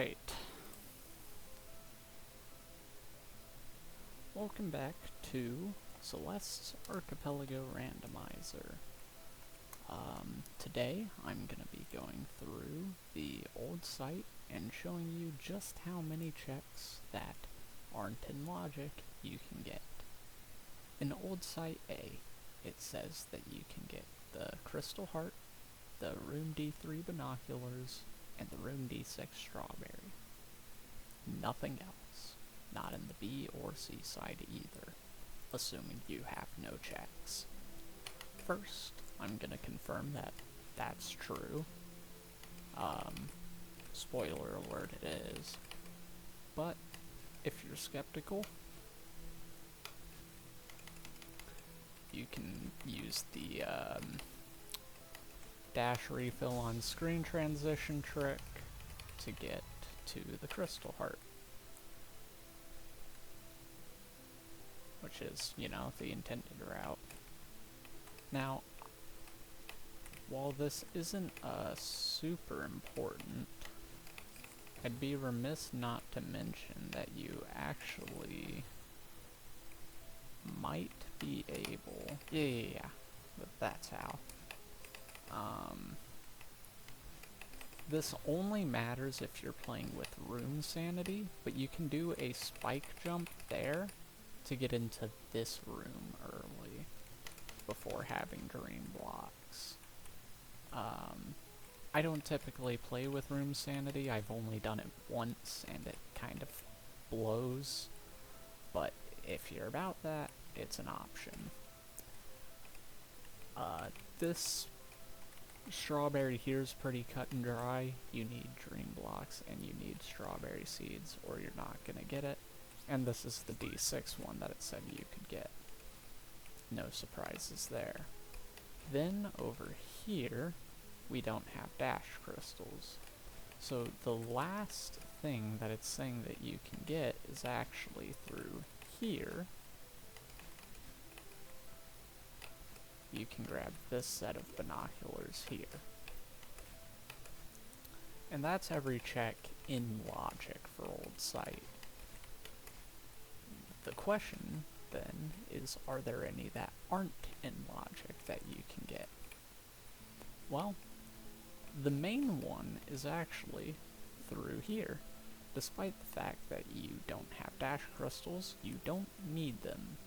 Alright. Welcome back to Celeste's Archipelago Randomizer. Today I'm going to be going through the old site and showing you just how many checks that aren't in logic you can get. In old site A, it says that you can get the crystal heart, the room D3 binoculars, and the room D6 strawberry. Nothing else. Not in the B or C side either, assuming you have no checks. First, I'm gonna confirm that that's true. Spoiler alert, it is. But if you're skeptical, you can use the dash refill on screen transition trick to get to the crystal heart. Which is, you know, the intended route. Now, while this isn't super important, I'd be remiss not to mention that you actually might be able... Yeah, but that's how. This only matters if you're playing with room sanity, but you can do a spike jump there to get into this room early before having dream blocks. I don't typically play with room sanity. I've only done it once and it kind of blows, but if you're about that, it's an option. This strawberry here is pretty cut and dry. You need dream blocks and you need strawberry seeds or you're not gonna get it. And this is the D6 one that it said you could get. No surprises there. Then over here, we don't have dash crystals. So the last thing that it's saying that you can get is actually through here. You can grab this set of binoculars here. And that's every check in logic for old site. The question, then, is are there any that aren't in logic that you can get? Well, the main one is actually through here. Despite the fact that you don't have dash crystals, you don't need them.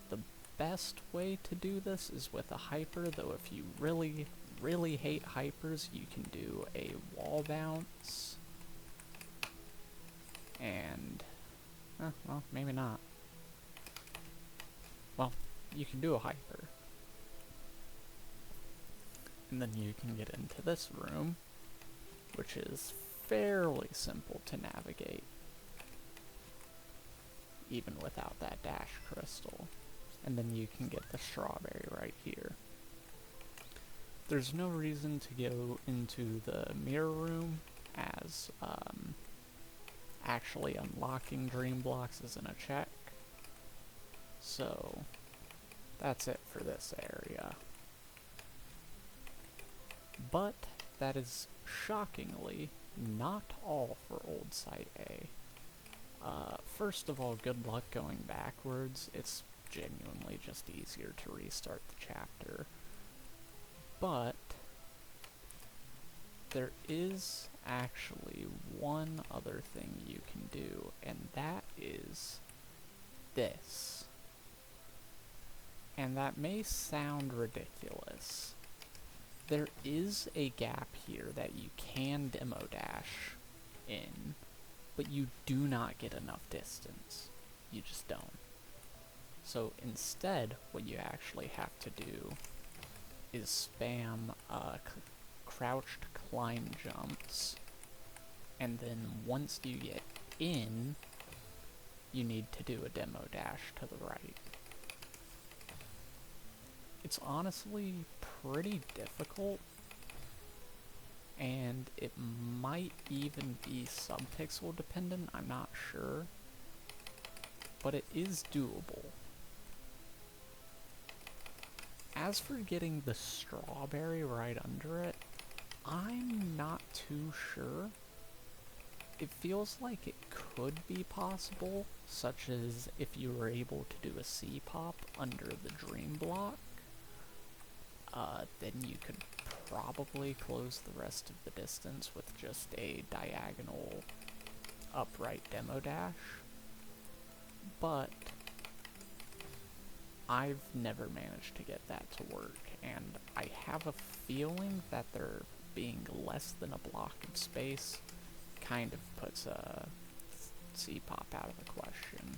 The best way to do this is with a hyper, though if you really, really hate hypers, you can do a wall bounce. And... well, maybe not. Well, you can do a hyper. And then you can get into this room, which is fairly simple to navigate, even without that dash crystal. And then you can get the strawberry right here. There's no reason to go into the mirror room, as actually unlocking dream blocks isn't a check. So that's it for this area. But that is shockingly not all for old site A. First of all, good luck going backwards. It's genuinely just easier to restart the chapter. But there is actually one other thing you can do, and that is this. And that may sound ridiculous. There is a gap here that you can demo dash in, but you do not get enough distance. You just don't. So instead, what you actually have to do is spam crouched climb jumps, and then once you get in, you need to do a demo dash to the right. It's honestly pretty difficult, and it might even be subpixel dependent, I'm not sure, but it is doable. As for getting the strawberry right under it, I'm not too sure, it feels like it could be possible, such as if you were able to do a C-pop under the Dream Block, then you could probably close the rest of the distance with just a diagonal upright demo dash, but I've never managed to get that to work, and I have a feeling that there being less than a block of space kind of puts a C-pop out of the question.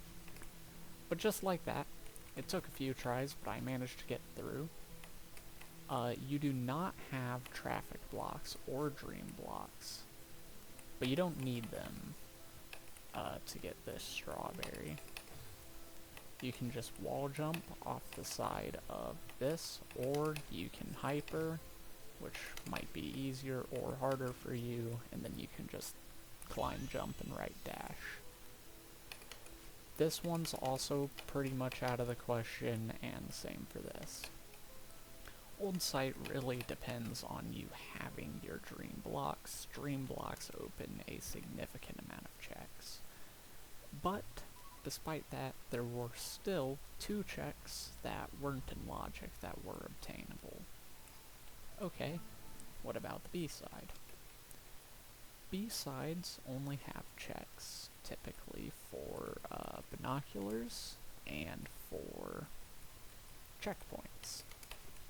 But just like that, it took a few tries, but I managed to get through. You do not have traffic blocks or dream blocks, but you don't need them to get this strawberry. You can just wall jump off the side of this, or you can hyper, which might be easier or harder for you, and then you can just climb, jump, and right dash. This one's also pretty much out of the question, and same for this. Old site really depends on you having your dream blocks. Dream blocks open a significant amount of checks. But despite that, there were still 2 checks that weren't in logic that were obtainable. Okay, what about the B-side? B-sides only have checks, typically for binoculars and for checkpoints.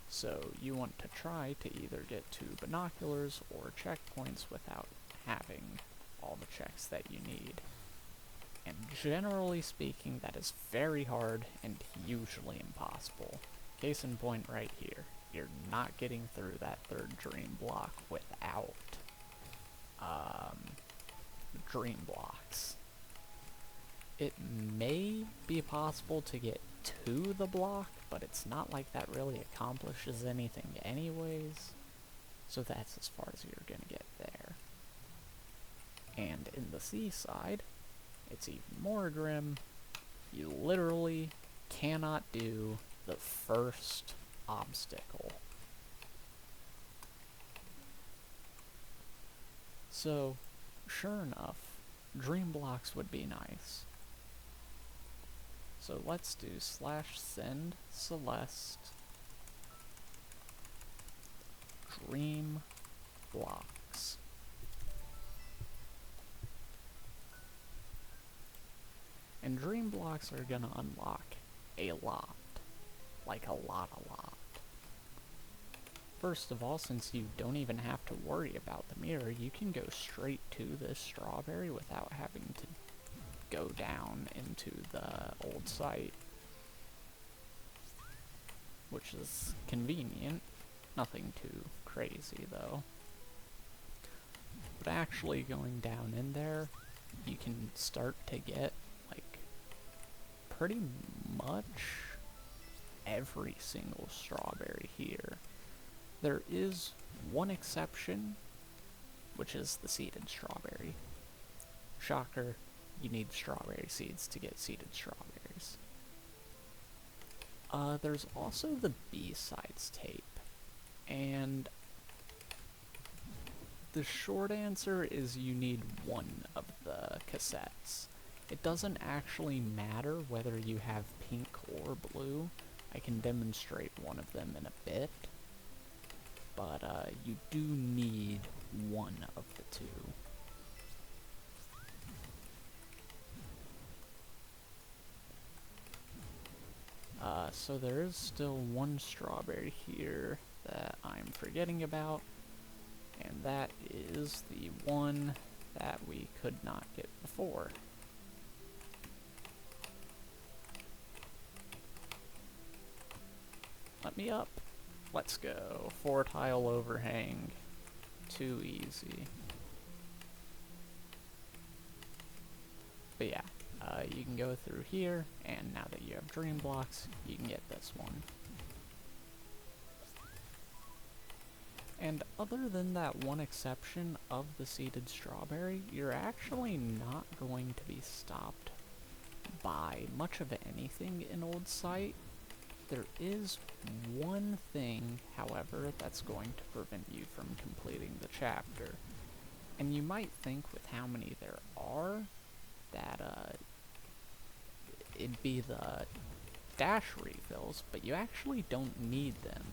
So you want to try to either get to binoculars or checkpoints without having all the checks that you need. And generally speaking, that is very hard and usually impossible. Case in point right here. You're not getting through that 3rd dream block without dream blocks. It may be possible to get to the block, but it's not like that really accomplishes anything anyways, so that's as far as you're gonna get there. And in the C-side, it's even more grim. You literally cannot do the first obstacle. So, sure enough, dream blocks would be nice. So let's do /send Celeste dream blocks. And dream blocks are gonna unlock a lot. Like a lot. First of all, since you don't even have to worry about the mirror, you can go straight to this strawberry without having to go down into the old site, which is convenient. Nothing too crazy though. But actually going down in there, you can start to get like pretty much every single strawberry here. There is one exception, which is the seeded strawberry. Shocker, you need strawberry seeds to get seeded strawberries. There's also the B-sides tape, and the short answer is you need one of the cassettes. It doesn't actually matter whether you have pink or blue. I can demonstrate one of them in a bit, but you do need one of the 2. So there is still one strawberry here that I'm forgetting about, and that is the one that we could not get before. Let me up. Let's go. 4-tile overhang. Too easy. But yeah. You can go through here, and now that you have dream blocks, you can get this one. And other than that one exception of the seeded strawberry, you're actually not going to be stopped by much of anything in Old Site. There is one thing, however, that's going to prevent you from completing the chapter. And you might think with how many there are, that it'd be the dash refills, but you actually don't need them.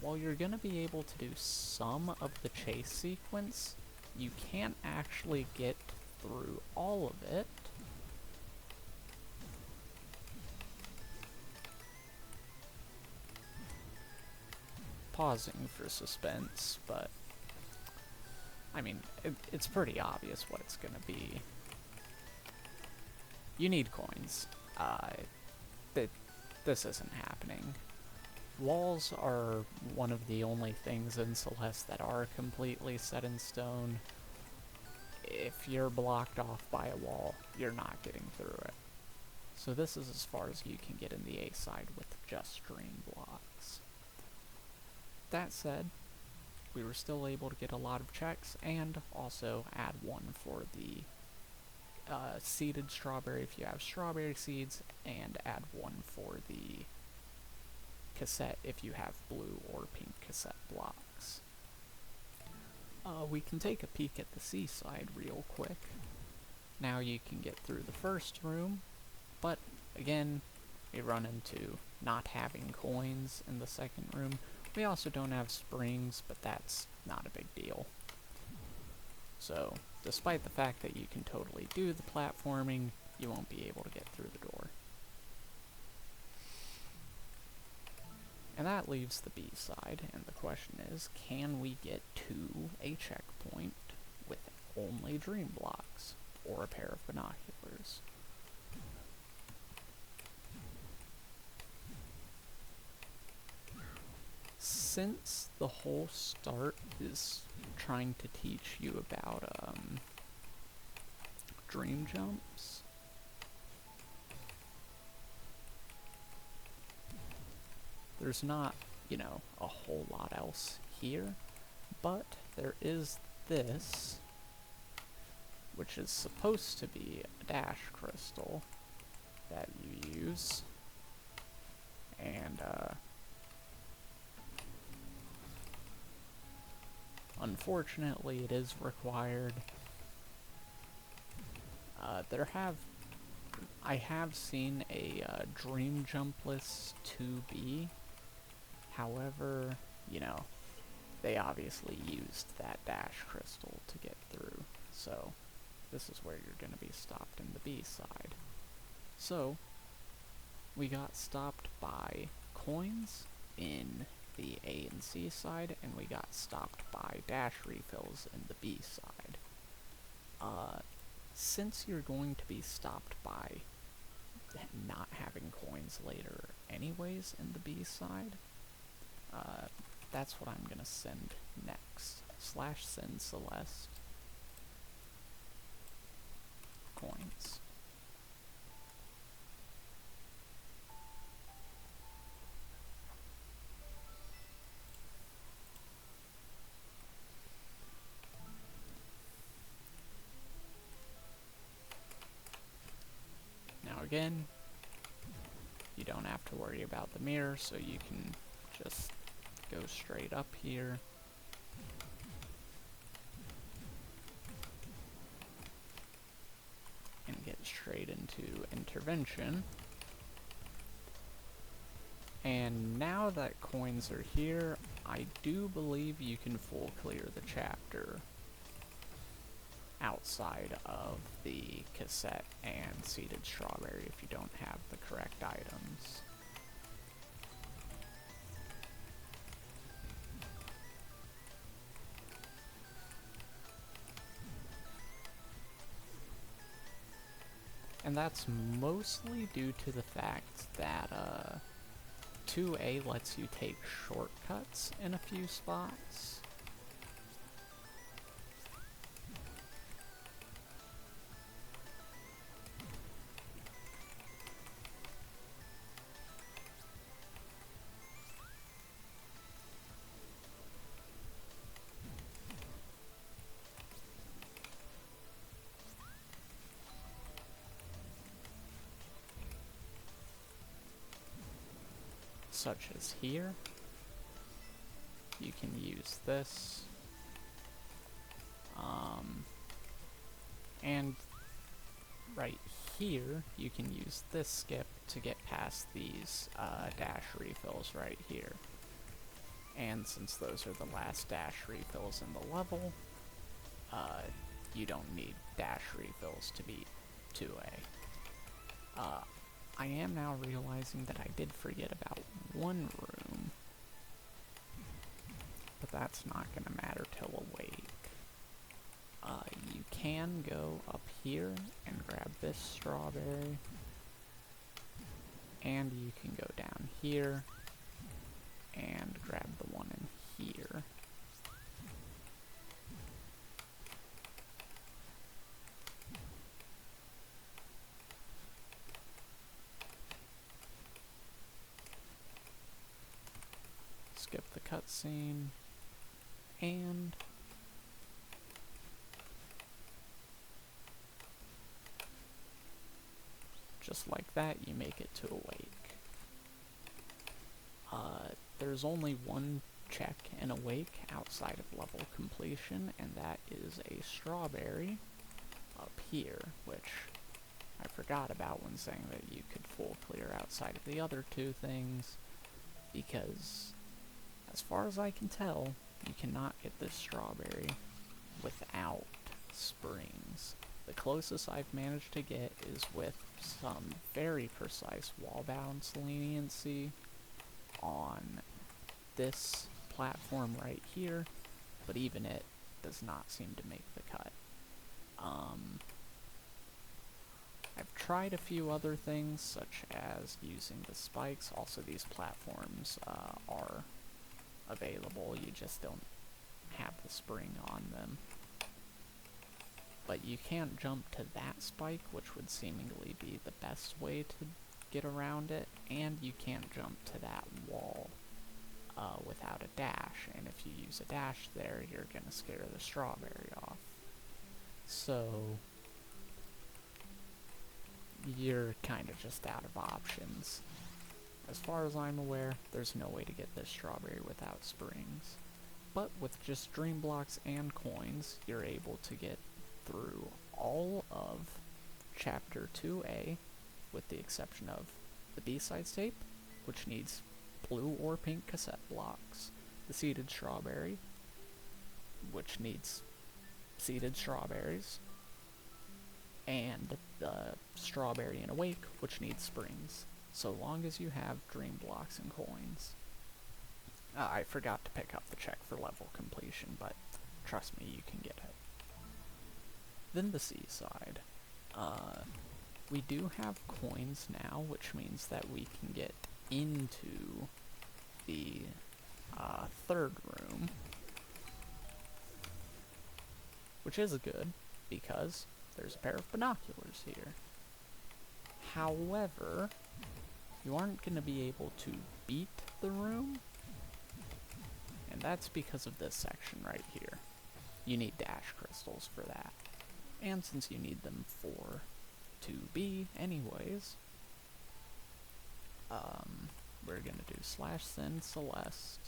While you're gonna be able to do some of the chase sequence, you can't actually get through all of it. Pausing for suspense, but I mean, it's pretty obvious what it's gonna be. You need coins. This isn't happening. Walls are one of the only things in Celeste that are completely set in stone. If you're blocked off by a wall, you're not getting through it. So this is as far as you can get in the A side with just Dream Blocks. That said, we were still able to get a lot of checks, and also add one for the seeded strawberry if you have strawberry seeds, and add one for the cassette if you have blue or pink cassette blocks. We can take a peek at the seaside real quick. Now you can get through the first room, but again, we run into not having coins in the second room. We also don't have springs, but that's not a big deal. So, despite the fact that you can totally do the platforming, you won't be able to get through the door. And that leaves the B side, and the question is, can we get to a checkpoint with only Dream Blocks, or a pair of binoculars? Since the whole start is trying to teach you about dream jumps, there's not, you know, a whole lot else here, but there is this, which is supposed to be a dash crystal that you use, and unfortunately it is required. I have seen a dream jump list 2B. However, you know, they obviously used that dash crystal to get through, so this is where you're going to be stopped in the B side. So, we got stopped by coins in the A and C side, and we got stopped by dash refills in the B side. Since you're going to be stopped by not having coins later anyways in the B side, that's what I'm gonna send next. /send Celeste coins. Now again, you don't have to worry about the mirror, so you can just go straight up here. And get straight into intervention. And now that coins are here, I do believe you can full clear the chapter outside of the cassette and seeded strawberry if you don't have the correct items. And that's mostly due to the fact that 2A lets you take shortcuts in a few spots. Such as here, you can use this here, you can use this skip to get past these dash refills right here. And since those are the last dash refills in the level, you don't need dash refills to beat 2A. I am now realizing that I did forget about one room, but that's not going to matter till Awake. You can go up here and grab this strawberry, and you can go down here and grab the one in here. Skip the cutscene, and just like that, you make it to Awake. There's only one check in Awake outside of level completion, and that is a strawberry up here, which I forgot about when saying that you could full clear outside of the other two things, because as far as I can tell, you cannot get this strawberry without springs. The closest I've managed to get is with some very precise wall balance leniency on this platform right here, but even it does not seem to make the cut. I've tried a few other things, such as using the spikes. Also, these platforms are available, you just don't have the spring on them. But you can't jump to that spike, which would seemingly be the best way to get around it, and you can't jump to that wall without a dash, and if you use a dash there, you're gonna scare the strawberry off. So you're kind of just out of options. As far as I'm aware, there's no way to get this strawberry without springs. But with just Dream Blocks and coins, you're able to get through all of Chapter 2A, with the exception of the B-Sides tape, which needs blue or pink cassette blocks, the seeded strawberry, which needs seeded strawberries, and the strawberry in Awake, which needs springs, so long as you have Dream Blocks and coins. I forgot to pick up the check for level completion, but trust me, you can get it. Then the seaside. We do have coins now, which means that we can get into the third room, which is good, because there's a pair of binoculars here. However, you aren't going to be able to beat the room, and that's because of this section right here. You need dash crystals for that. And since you need them for 2B anyways, we're going to do /send Celeste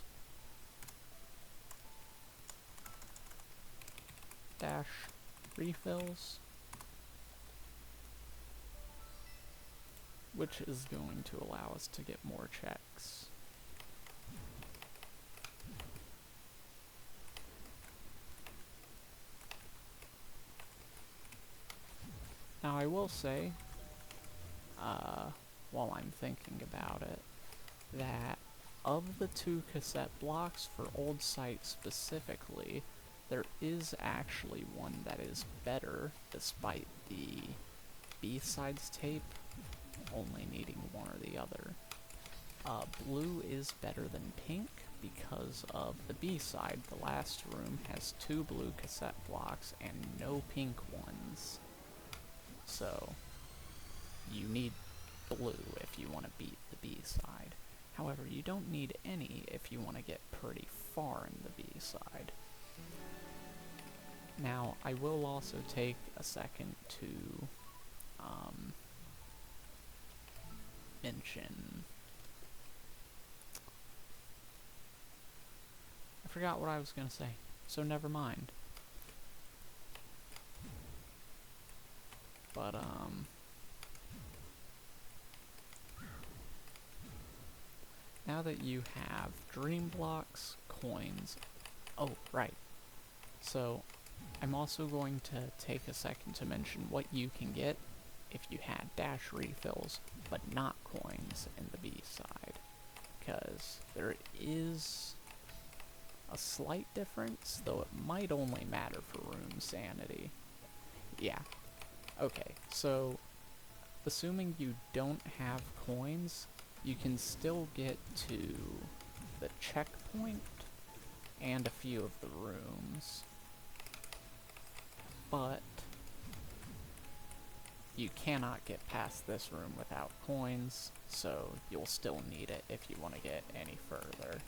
dash refills, which is going to allow us to get more checks. Now I will say, while I'm thinking about it, that of the 2 cassette blocks for Old Site specifically, there is actually one that is better, despite the B-Sides tape only needing one or the other. Blue is better than pink because of the B-side. The last room has 2 blue cassette blocks and no pink ones. So, you need blue if you want to beat the B-side. However, you don't need any if you want to get pretty far in the B-side. Now, I will also take a second to mention... I forgot what I was going to say, so never mind. But, now that you have dream blocks, coins... Oh, right. So, I'm also going to take a second to mention what you can get if you had dash refills, but not coins in the B side. Because there is a slight difference, though it might only matter for room sanity. Yeah. Okay, so assuming you don't have coins, you can still get to the checkpoint and a few of the rooms, but you cannot get past this room without coins, so you'll still need it if you want to get any further.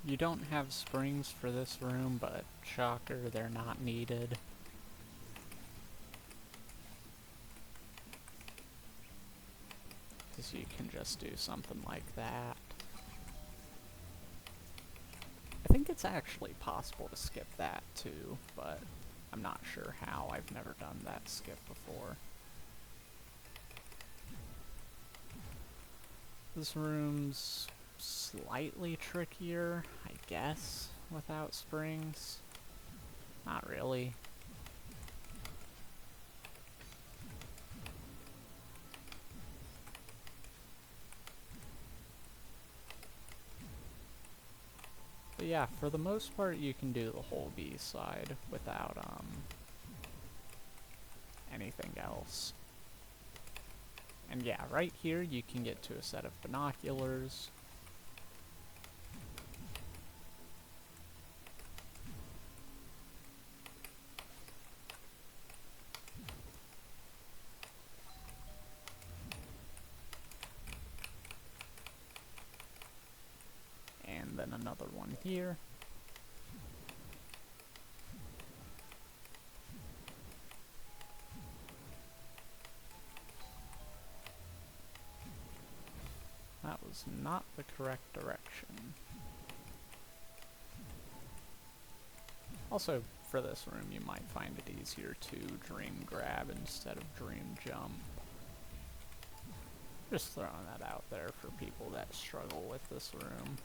You don't have springs for this room, but shocker, they're not needed. Because you can just do something like that. I think it's actually possible to skip that too, but I'm not sure how. I've never done that skip before. This room's slightly trickier, I guess, without springs. Not really. But yeah, for the most part you can do the whole B side without anything else. And yeah, right here you can get to a set of binoculars. And then another one here. That was not the correct direction. Also, for this room, you might find it easier to dream grab instead of dream jump. Just throwing that out there for people that struggle with this room.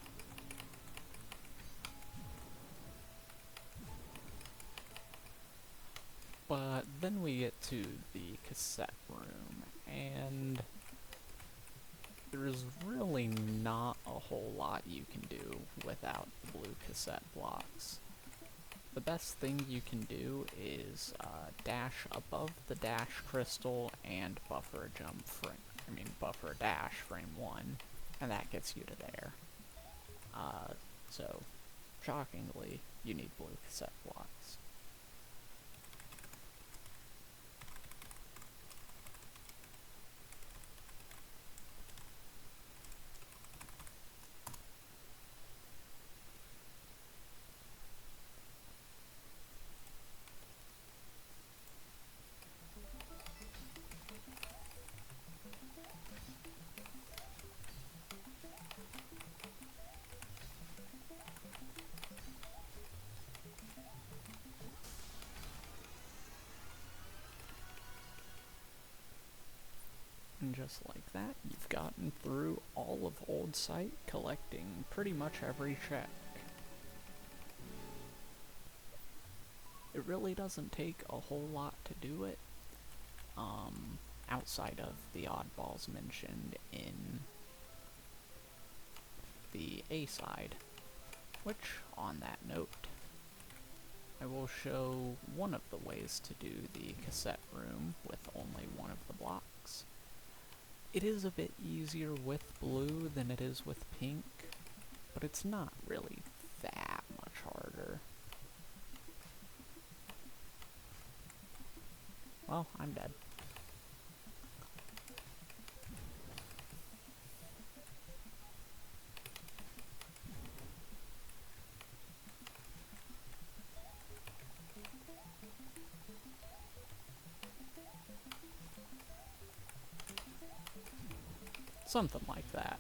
But then we get to the cassette room, and there's really not a whole lot you can do without the blue cassette blocks. The best thing you can do is dash above the dash crystal and buffer a jump frame. Buffer a dash frame 1, and that gets you to there. So, shockingly, you need blue cassette blocks. just like that, you've gotten through all of Old Site, collecting pretty much every check. It really doesn't take a whole lot to do it, outside of the oddballs mentioned in the A side, which, on that note, I will show one of the ways to do the cassette room with only one of the blocks. It is a bit easier with blue than it is with pink, but it's not really that much harder. Well, I'm dead. Something like that.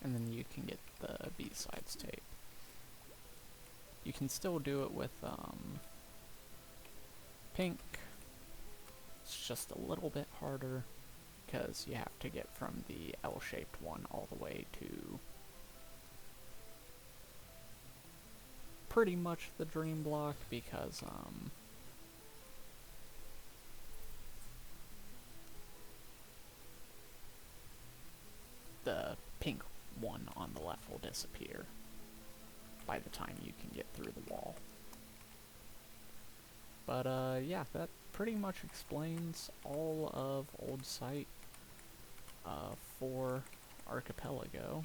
And then you can get the B-sides tape. You can still do it with pink. It's just a little bit harder because you have to get from the L-shaped one all the way to pretty much the Dream Block, because the pink one on the left will disappear by the time you can get through the wall. But yeah, that pretty much explains all of Old Site for Archipelago.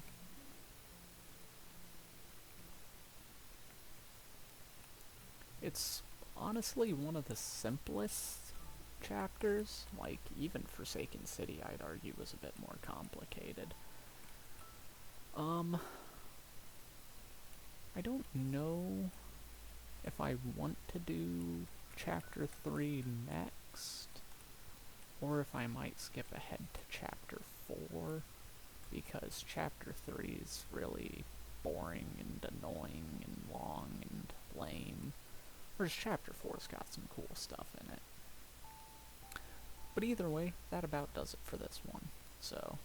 It's honestly one of the simplest chapters. Like, even Forsaken City, I'd argue, was a bit more complicated. I don't know if I want to do Chapter 3 next, or if I might skip ahead to Chapter 4, because Chapter 3 is really boring and annoying and long and lame, whereas Chapter 4's got some cool stuff in it. But either way, that about does it for this one. So,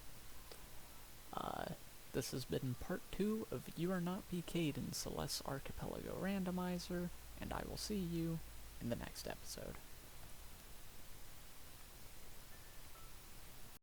this has been part 2 of You Are Not BK'd in Celeste Archipelago Randomizer, and I will see you in the next episode.